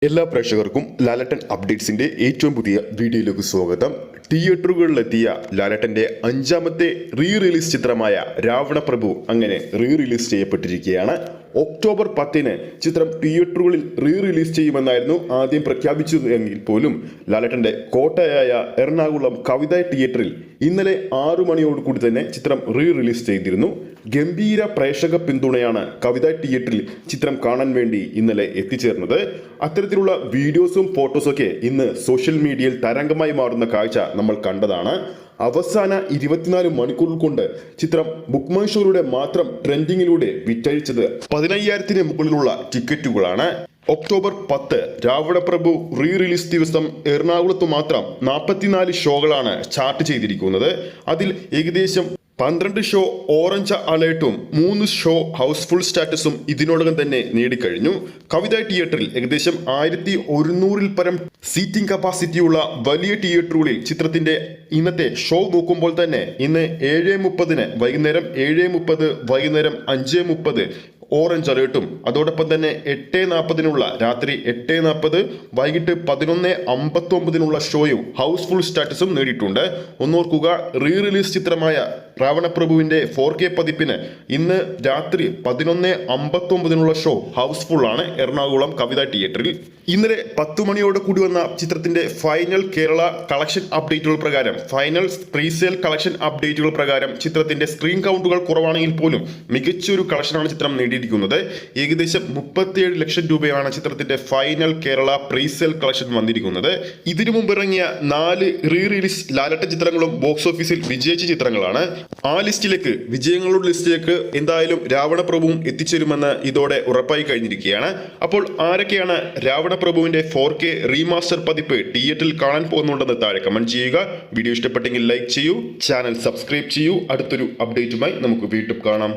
എല്ലാ പ്രേക്ഷകർക്കും ലാലട്ടൻ അപ്ഡേറ്റ്സിന്റെ ഏറ്റവും പുതിയ വീഡിയോയിലേക്ക് സ്വാഗതം. തിയേറ്ററുകളിലെത്തിയ ലാലട്ടന്റെ അഞ്ചാമത്തെ റിലീസ് ചിത്രമായ രാവണപ്രഭു അങ്ങനെ റിലീസ് ചെയ്യപ്പെട്ടിരിക്കുകയാണ്. ഒക്ടോബർ 10 ചിത്രം തിയേറ്ററുകളിൽ റിലീസ് ചെയ്യുമെന്നായിരുന്നു ആദ്യം പ്രഖ്യാപിച്ചത് എങ്കിൽ പോലും ലാലട്ടന്റെ കോട്ടയായ എറണാകുളം കവിത തിയേറ്ററിൽ ഇന്നലെ 6 മണിയോടുകൂടി തന്നെ ചിത്രം റിലീസ് ചെയ്തിരുന്നു. ഗംഭീര പ്രേക്ഷക പിന്തുണയാണ് കവിത തിയേറ്ററിൽ ചിത്രം കാണാൻ വേണ്ടി ഇന്നലെ എത്തിച്ചേർന്നത്. അത്തരത്തിലുള്ള വീഡിയോസും ഫോട്ടോസും ഒക്കെ ഇന്ന് സോഷ്യൽ മീഡിയയിൽ തരംഗമായി മാറുന്ന കാഴ്ച നമ്മൾ കണ്ടതാണ്. അവസാന 24 മണിക്കൂറിൽ കൊണ്ട് ചിത്രം ബുക്ക് മൈ ഷോയിലൂടെ മാത്രം ട്രെൻഡിങ്ങിലൂടെ വിറ്റഴിച്ചത് 15,000-ന് മുകളിലുള്ള ടിക്കറ്റുകളാണ്. ഒക്ടോബർ 10 രാവണപ്രഭു റിലീസ് ദിവസം എറണാകുളത്ത് മാത്രം 44 ഷോകളാണ് ചാർട്ട് ചെയ്തിരിക്കുന്നത്. അതിൽ ഏകദേശം 12 ഷോ ഓറഞ്ച് അലേർട്ടും 3 ഷോ ഹൗസ്ഫുൾ സ്റ്റാറ്റസും ഇതിനോടകം തന്നെ നേടിക്കഴിഞ്ഞു. കവിത തിയേറ്ററിൽ ഏകദേശം 1100-ൽ പരം സീറ്റിംഗ് കപ്പാസിറ്റിയുള്ള വലിയ തിയേറ്ററുകളിൽ ചിത്രത്തിന്റെ ഇന്നത്തെ ഷോ നോക്കുമ്പോൾ തന്നെ ഇന്ന് 7:30 വൈകുന്നേരം 7:30 വൈകുന്നേരം 5:30 ഓറഞ്ച് അലേർട്ടും അതോടൊപ്പം തന്നെ 8:40 രാത്രി 8:40 വൈകിട്ട് 11:59 ഷോയും ഹൗസ്ഫുൾ സ്റ്റാറ്റസും നേടിയിട്ടുണ്ട്. ഒന്നോർക്കുക, റിലീസ് ചിത്രമായ രാവണപ്രഭുവിന്റെ 4K പതിപ്പിന് ഇന്ന് രാത്രി 11:59 ഷോ ഹൗസ്ഫുൾ ആണ് എറണാകുളം കവിത തിയേറ്ററിൽ. ഇന്നലെ 10 മണിയോട് കൂടി വന്ന ചിത്രത്തിന്റെ ഫൈനൽ കേരള കളക്ഷൻ അപ്ഡേറ്റുകൾ പ്രകാരം ഫൈനൽ പ്രീസെയിൽ കളക്ഷൻ അപ്ഡേറ്റുകൾ പ്രകാരം ചിത്രത്തിന്റെ സ്ക്രീൻ കൗണ്ടുകൾ കുറവാണെങ്കിൽ പോലും മികച്ചൊരു കളക്ഷനാണ് ചിത്രം നേടിയിരിക്കുന്നത്. ഏകദേശം 37 ലക്ഷം രൂപയാണ് ചിത്രത്തിന്റെ ഫൈനൽ കേരള പ്രീസെയിൽ കളക്ഷൻ വന്നിരിക്കുന്നത്. ഇതിനു മുമ്പ് ഇറങ്ങിയ 4 റിലീസ് ലാലട്ട ചിത്രങ്ങളും ബോക്സ് ഓഫീസിൽ വിജയിച്ച ചിത്രങ്ങളാണ്. ആ ലിസ്റ്റിലേക്ക്, വിജയങ്ങളുടെ ലിസ്റ്റിലേക്ക് എന്തായാലും രാവണപ്രഭുവും എത്തിച്ചേരുമെന്ന് ഇതോടെ ഉറപ്പായി കഴിഞ്ഞിരിക്കുകയാണ്. അപ്പോൾ ആരൊക്കെയാണ് രാവണപ്രഭുവിന്റെ 4K റീമാസ്റ്റർ പതിപ്പ് തിയേറ്ററിൽ കാണാൻ പോകുന്നുണ്ടെന്ന് താഴെ കമന്റ് ചെയ്യുക. വീഡിയോ ഇഷ്ടപ്പെട്ടെങ്കിൽ ലൈക്ക് ചെയ്യൂ, ചാനൽ സബ്സ്ക്രൈബ് ചെയ്യൂ. അടുത്തൊരു അപ്ഡേറ്റുമായി നമുക്ക് വീണ്ടും കാണാം.